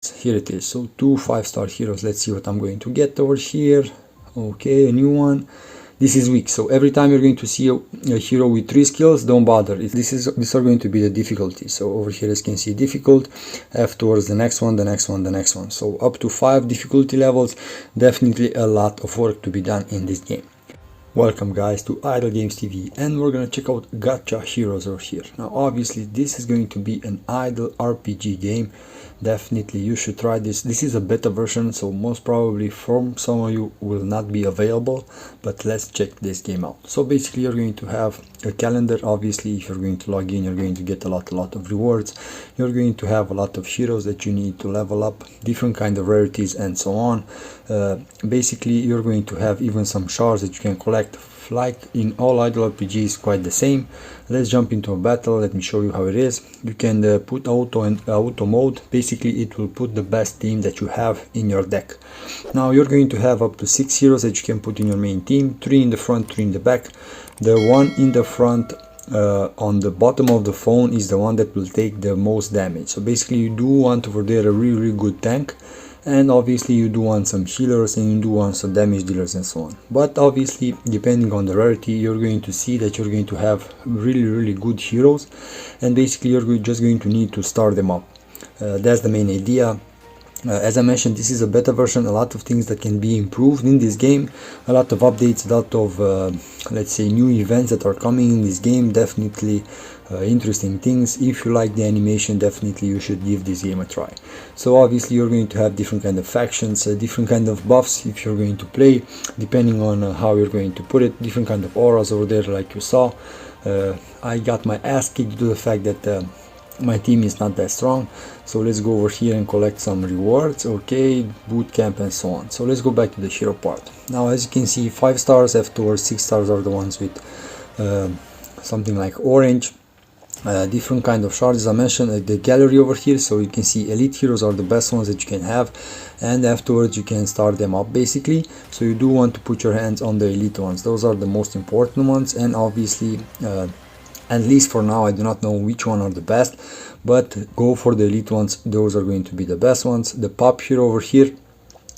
Here it is. So 2 5-star heroes. Let's see what I'm going to get over here. Okay, a new one. This is weak, so every time you're going to see a hero with 3 skills, don't bother. These are going to be the difficulty. So over here, as you can see, difficult, afterwards the next one, the next one, the next one. So up to 5 difficulty levels. Definitely a lot of work to be done in this game. Welcome guys to Idle Games TV, and we're gonna check out Gacha Heroes over here. Now obviously this is going to be an idle RPG game. Definitely you should try this. This is a beta version, so most probably from some of you will not be available, but let's check this game out. So basically you're going to have a calendar. Obviously if you're going to log in, you're going to get a lot of rewards. You're going to have a lot of heroes that you need to level up, different kind of rarities and so on. Basically you're going to have even some shards that you can collect. Like in all idle RPGs, quite the same. Let's jump into a battle. Let me show you how it is. You can put auto and auto mode. Basically it will put the best team that you have in your deck. Now you're going to have up to 6 heroes that you can put in your main team, 3 in the front, 3 in the back. The one in the front on the bottom of the phone is the one that will take the most damage. So basically you do want over there a really good tank, and obviously you do want some healers, and you do want some damage dealers and so on. But obviously depending on the rarity, you're going to see that you're going to have really good heroes, and basically you're just going to need to start them up. That's the main idea. As I mentioned, this is a beta version. A lot of things that can be improved in this game, a lot of updates, a lot of let's say new events that are coming in this game. Definitely interesting things. If you like the animation, definitely you should give this game a try. So obviously you're going to have different kind of factions, different kind of buffs if you're going to play, depending on how you're going to put it. Different kind of auras over there, like you saw. I got my ass kicked due to the fact that my team is not that strong. So let's go over here and collect some rewards. Okay, boot camp and so on. So let's go back to the hero part. Now as you can see, 5 stars, afterwards 6 stars are the ones with something like orange. Different kind of shards, as I mentioned, the gallery over here. So you can see elite heroes are the best ones that you can have, and afterwards you can start them up basically. So you do want to put your hands on the elite ones. Those are the most important ones, and obviously at least for now I do not know which one are the best, but go for the elite ones. Those are going to be the best ones. The pop hero over here,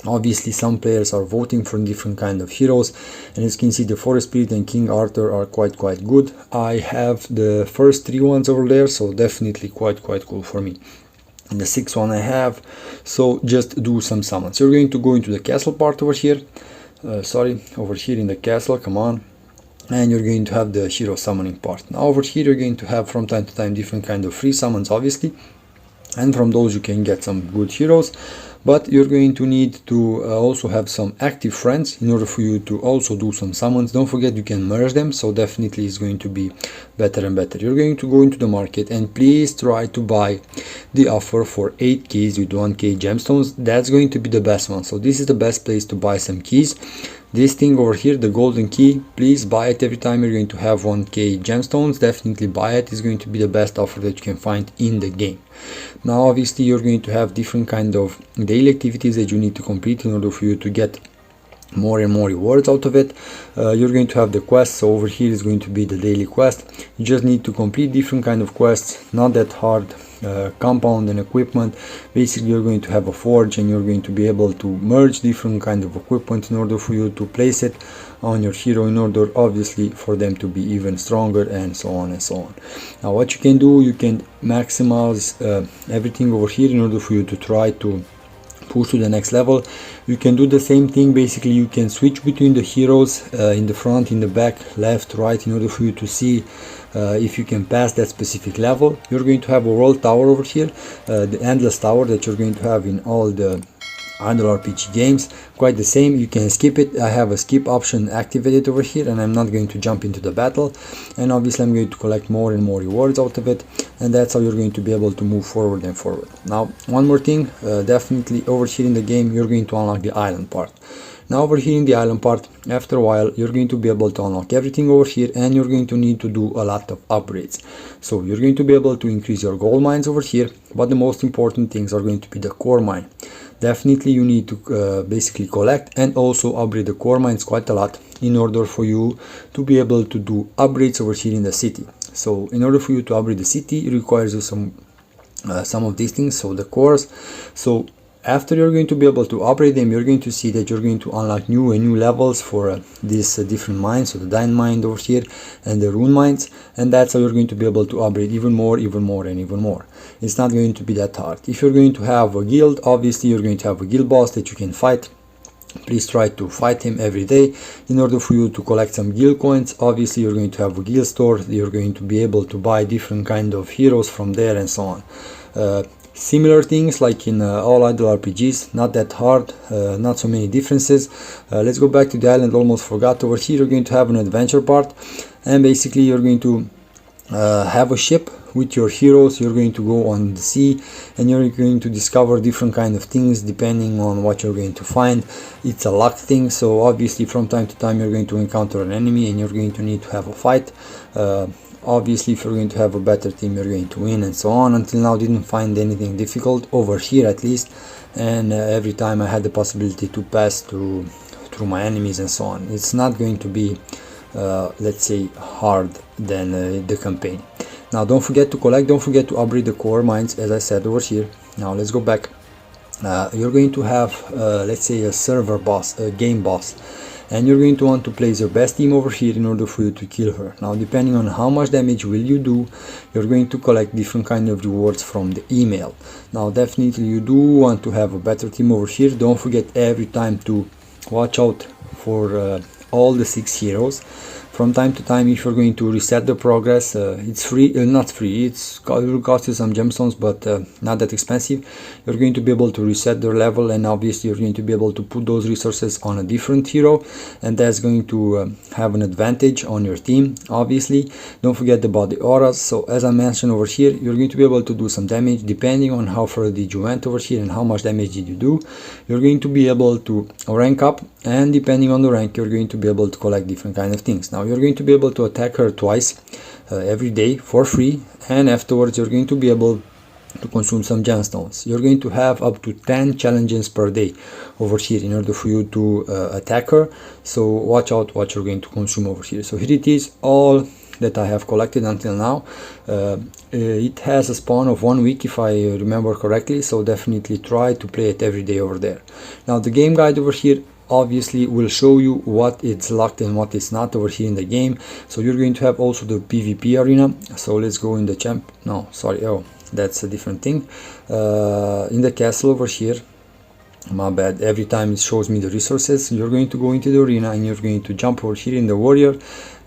obviously some players are voting for different kind of heroes, and as you can see, the Forest Spirit and King Arthur are quite good. I have the first 3 ones over there, so definitely quite cool for me. And the 6th one I have, so just do some summons. You're going to go into the castle part over here, over here in the castle, come on. And you're going to have the hero summoning part. Now over here you're going to have from time to time different kind of free summons, obviously, and from those you can get some good heroes. But you're going to need to also have some active friends in order for you to also do some summons. Don't forget you can merge them, so definitely it's going to be better and better. You're going to go into the market, and please try to buy the offer for 8 keys with 1k gemstones. That's going to be the best one. So this is the best place to buy some keys. This thing over here, the golden key, please buy it every time you're going to have 1k gemstones. Definitely buy it. It's going to be the best offer that you can find in the game. Now obviously you're going to have different kind of daily activities that you need to complete in order for you to get more and more rewards out of it. You're going to have the quests. So over here is going to be the daily quest. You just need to complete different kind of quests, not that hard. Compound and equipment. Basically you're going to have a forge, and you're going to be able to merge different kind of equipment in order for you to place it on your hero, in order obviously for them to be even stronger, and so on and so on. Now what you can do, you can maximize everything over here in order for you to try to push to the next level. You can do the same thing. Basically you can switch between the heroes in the front, in the back, left, right, in order for you to see if you can pass that specific level. You're going to have a world tower over here, the endless tower that you're going to have in all the idle RPG games. Quite the same. You can skip it. I have a skip option activated over here, and I'm not going to jump into the battle, and obviously I'm going to collect more and more rewards out of it, and that's how you're going to be able to move forward and forward. Now one more thing, definitely over here in the game you're going to unlock the island part. Now over here in the island part, after a while you're going to be able to unlock everything over here, and you're going to need to do a lot of upgrades. So you're going to be able to increase your gold mines over here, but the most important things are going to be the core mine. Definitely you need to basically collect and also upgrade the core mines quite a lot in order for you to be able to do upgrades over here in the city. So in order for you to upgrade the city, it requires you some some of these things, so the cores. So after you're going to be able to upgrade them, you're going to see that you're going to unlock new levels for these different mines, so the Dine mine over here and the Rune mines, and that's how you're going to be able to upgrade even more and even more. It's not going to be that hard. If you're going to have a guild, obviously you're going to have a guild boss that you can fight. Please try to fight him every day in order for you to collect some guild coins. Obviously you're going to have a guild store, you're going to be able to buy different kind of heroes from there and so on. Similar things like in all idle RPGs, not that hard, not so many differences. Let's go back to the island, almost forgot. Over here you're going to have an adventure part, and basically you're going to have a ship with your heroes. You're going to go on the sea and you're going to discover different kind of things depending on what you're going to find. It's a luck thing, so obviously from time to time you're going to encounter an enemy and you're going to need to have a fight. Obviously if you're going to have a better team, you're going to win and so on. Until now didn't find anything difficult over here at least, and every time I had the possibility to pass through my enemies and so on. It's not going to be let's say hard than the campaign. Now don't forget to collect, don't forget to upgrade the core mines as I said over here. Now let's go back. You're going to have let's say a server boss, a game boss, and you're going to want to place your best team over here in order for you to kill her. Now depending on how much damage will you do, you're going to collect different kind of rewards from the email. Now definitely you do want to have a better team over here. Don't forget every time to watch out for all the 6 heroes. From time to time, if you're going to reset the progress, it's free, not free, it will cost you some gemstones, but not that expensive. You're going to be able to reset their level, and obviously you're going to be able to put those resources on a different hero, and that's going to have an advantage on your team. Obviously don't forget about the auras. So as I mentioned over here, you're going to be able to do some damage depending on how far did you went over here and how much damage did you do. You're going to be able to rank up, and depending on the rank you're going to be able to collect different kind of things. Now you're going to be able to attack her twice every day for free, and afterwards you're going to be able to consume some gemstones. You're going to have up to 10 challenges per day over here in order for you to attack her, so watch out what you're going to consume over here. So here it is, all that I have collected until now. It has a spawn of 1 week if I remember correctly, so definitely try to play it every day over there. Now the game guide over here obviously will show you what is locked and what is not over here in the game. So you're going to have also the PvP arena. So let's go in the oh, that's a different thing. In the castle over here, my bad, every time it shows me the resources. You're going to go into the arena and you're going to jump over here in the warrior,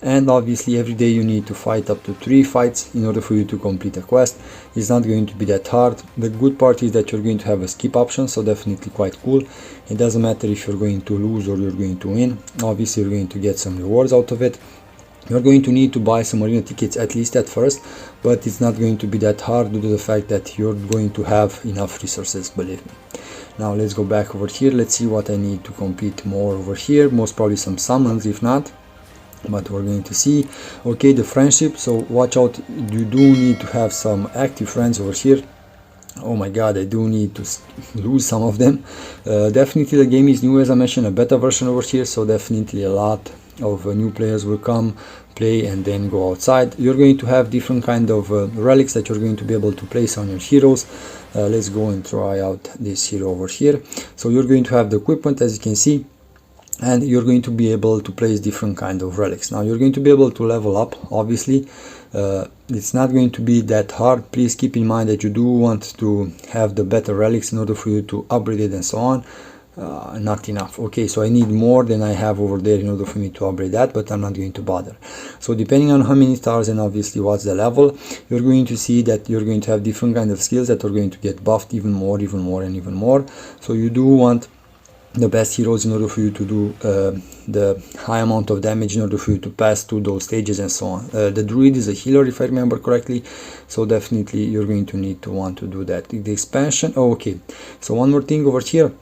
and obviously every day you need to fight up to 3 fights in order for you to complete a quest. It's not going to be that hard. The good part is that you're going to have a skip option, so definitely quite cool. It doesn't matter if you're going to lose or you're going to win. Obviously you're going to get some rewards out of it. You're going to need to buy some arena tickets at least at first, but it's not going to be that hard due to the fact that you're going to have enough resources, believe me. Now let's go back over here. Let's see what I need to complete more over here. Most probably some summons, if not, but we're going to see. Okay, the friendship, so watch out, you do need to have some active friends over here. Oh my god, I do need to lose some of them. Definitely the game is new, as I mentioned, a beta version over here, so definitely a lot of new players will come, play, and then go outside. You're going to have different kind of relics that you're going to be able to place on your heroes. Let's go and try out this hero over here. So you're going to have the equipment, as you can see, and you're going to be able to place different kind of relics. Now you're going to be able to level up, obviously. It's not going to be that hard. Please keep in mind that you do want to have the better relics in order for you to upgrade it and so on. Not enough. Okay, so I need more than I have over there in order for me to upgrade that, but I'm not going to bother. So depending on how many stars and obviously what's the level, you're going to see that you're going to have different kind of skills that are going to get buffed even more and even more. So you do want the best heroes in order for you to do the high amount of damage in order for you to pass through those stages and so on. The druid is a healer if I remember correctly, so definitely you're going to need to want to do that. The expansion, oh, okay, so one more thing over here.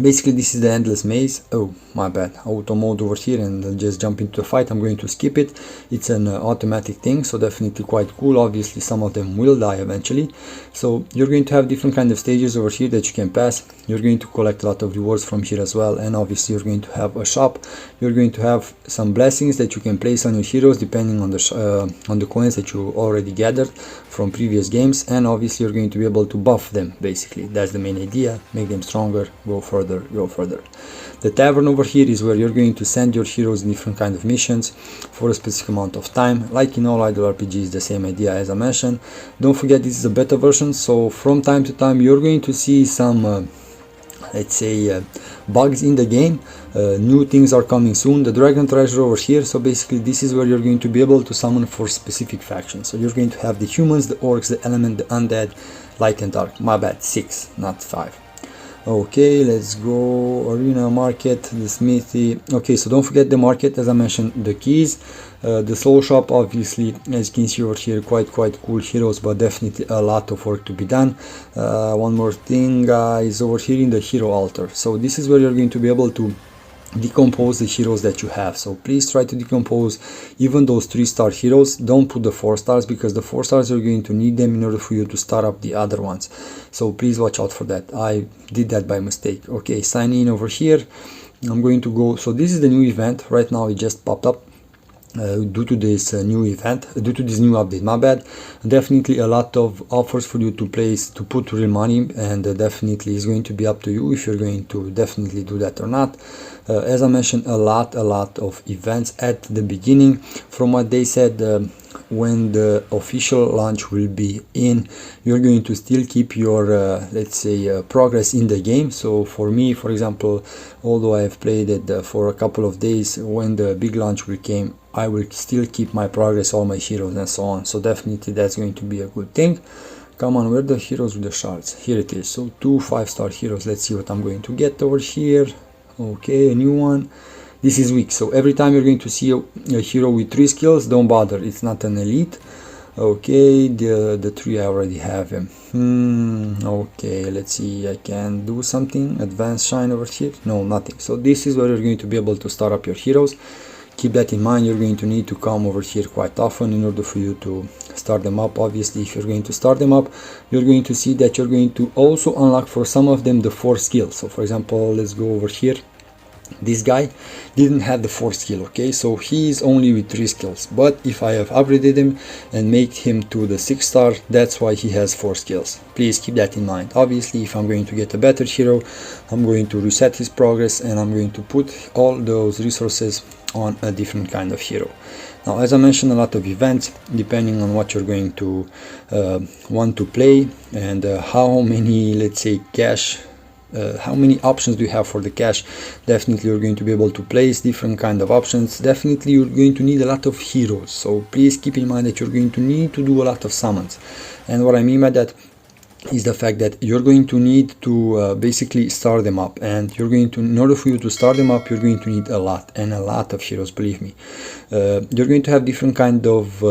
Basically, this is the endless maze. Oh, my bad. Auto mode over here, and I'll just jump into the fight. I'm going to skip it. It's an automatic thing, so definitely quite cool. Obviously, some of them will die eventually. So you're going to have different kind of stages over here that you can pass. You're going to collect a lot of rewards from here as well, and obviously you're going to have a shop. You're going to have some blessings that you can place on your heroes depending on the coins that you already gathered from previous games, and obviously you're going to be able to buff them. Basically, that's the main idea. Make them stronger. Go further. The tavern over here is where you're going to send your heroes in different kind of missions for a specific amount of time. Like in all idle RPGs, the same idea as I mentioned. Don't forget, this is a beta version, so from time to time you're going to see some let's say bugs in the game. New things are coming soon. The dragon treasure over here, so basically this is where you're going to be able to summon for specific factions. So you're going to have the humans, the orcs, the element, the undead, light and dark. My bad, 6 not 5. Okay, let's go. Arena, market, the smithy. Okay, so don't forget the market, as I mentioned, the keys, the soul shop. Obviously, as you can see over here, quite cool heroes, but definitely a lot of work to be done. One more thing, guys, over here in the hero altar. So this is where you're going to be able to decompose the heroes that you have. So please try to decompose even those 3-star heroes. Don't put the 4 stars, because the 4 stars you're going to need them in order for you to start up the other ones. So please watch out for that. I did that by mistake. Okay, sign in over here. I'm going to go. So this is the new event. Right now it just popped up. Due to this new event, due to this new update, my bad. Definitely a lot of offers for you to place, to put real money, and definitely is going to be up to you if you're going to definitely do that or not. As I mentioned, a lot of events at the beginning. From what they said, when the official launch will be in, you're going to still keep your let's say progress in the game. So for me, for example, although I have played it for a couple of days, when the big launch will came, I will still keep my progress, all my heroes and so on. So definitely that's going to be a good thing. Come on, where are the heroes with the shards? Here it is. So 2 5-star heroes. Let's see what I'm going to get over here. Okay, a new one. This is weak, so every time you're going to see a hero with 3 skills, don't bother, it's not an elite. Okay, the 3 I already have him. Okay, let's see, I can do something. Advanced shine over here? No, nothing. So this is where you're going to be able to start up your heroes. Keep that in mind. You're going to need to come over here quite often in order for you to start them up. Obviously, if you're going to start them up, you're going to see that you're going to also unlock for some of them the 4 skills. So for example, let's go over here. This guy didn't have the 4 skill, okay, so he is only with 3 skills, but if I have upgraded him and make him to the 6-star, that's why he has 4 skills. Please keep that in mind. Obviously, if I'm going to get a better hero, I'm going to reset his progress and I'm going to put all those resources on a different kind of hero. Now, as I mentioned, a lot of events depending on what you're going to want to play and how many, let's say, cash, how many options do you have for the cash. Definitely you're going to be able to place different kind of options. Definitely you're going to need a lot of heroes, so please keep in mind that you're going to need to do a lot of summons. And what I mean by that is the fact that you're going to need to basically start them up, and you're going to, in order for you to start them up, you're going to need a lot of heroes, believe me. You're going to have different kind of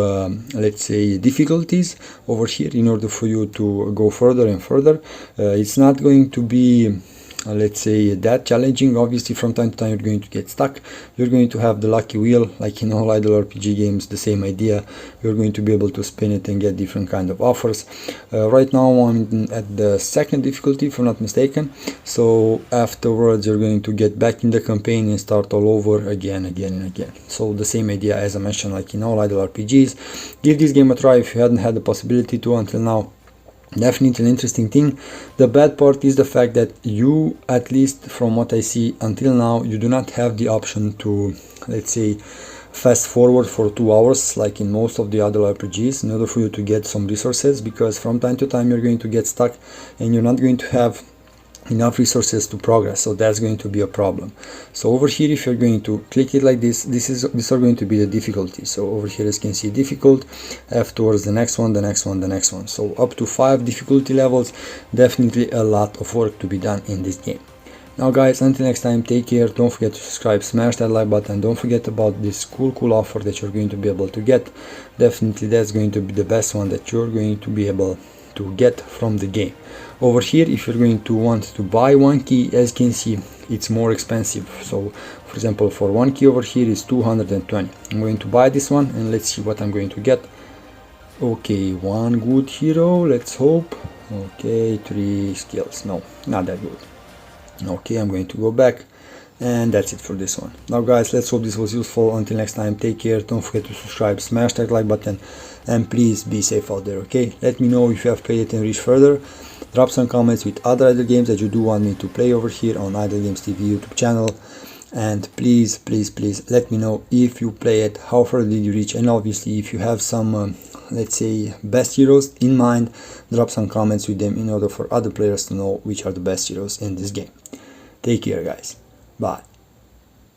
let's say difficulties over here in order for you to go further and further. It's not going to be let's say that challenging. Obviously, from time to time you're going to get stuck. You're going to have the lucky wheel, like in all idle RPG games, the same idea. You're going to be able to spin it and get different kind of offers. Right now I'm at the 2nd difficulty, if I'm not mistaken, so afterwards you're going to get back in the campaign and start all over again and again. So the same idea as I mentioned, like in all idle RPGs. Give this game a try if you hadn't had the possibility to until now. Definitely an interesting thing. The bad part is the fact that you, at least from what I see until now, you do not have the option to, let's say, fast forward for 2 hours like in most of the other RPGs in order for you to get some resources, because from time to time you're going to get stuck and you're not going to have enough resources to progress, so that's going to be a problem. So over here, if you're going to click it like this, these are going to be the difficulties. So over here, as you can see, difficult, afterwards the next one, the next one, the next one. So up to 5 difficulty levels. Definitely a lot of work to be done in this game. Now guys, until next time, take care. Don't forget to subscribe, smash that like button. Don't forget about this cool offer that you're going to be able to get. Definitely that's going to be the best one that you're going to be able to get from the game. Over here, if you're going to want to buy one key, as you can see, it's more expensive. So for example, for one key over here is 220. I'm going to buy this one and let's see what I'm going to get. Okay, one good hero, let's hope. Okay, 3 skills. No, not that good. Okay, I'm going to go back, and that's it for this one. Now guys, let's hope this was useful. Until next time, take care, don't forget to subscribe, smash that like button, and please be safe out there. Okay, let me know if you have played it and reached further. Drop some comments with other idle games that you do want me to play over here on Idle Games TV YouTube channel. And please let me know if you play it, how far did you reach, and obviously if you have some let's say best heroes in mind, drop some comments with them in order for other players to know which are the best heroes in this game. Take care guys, bye.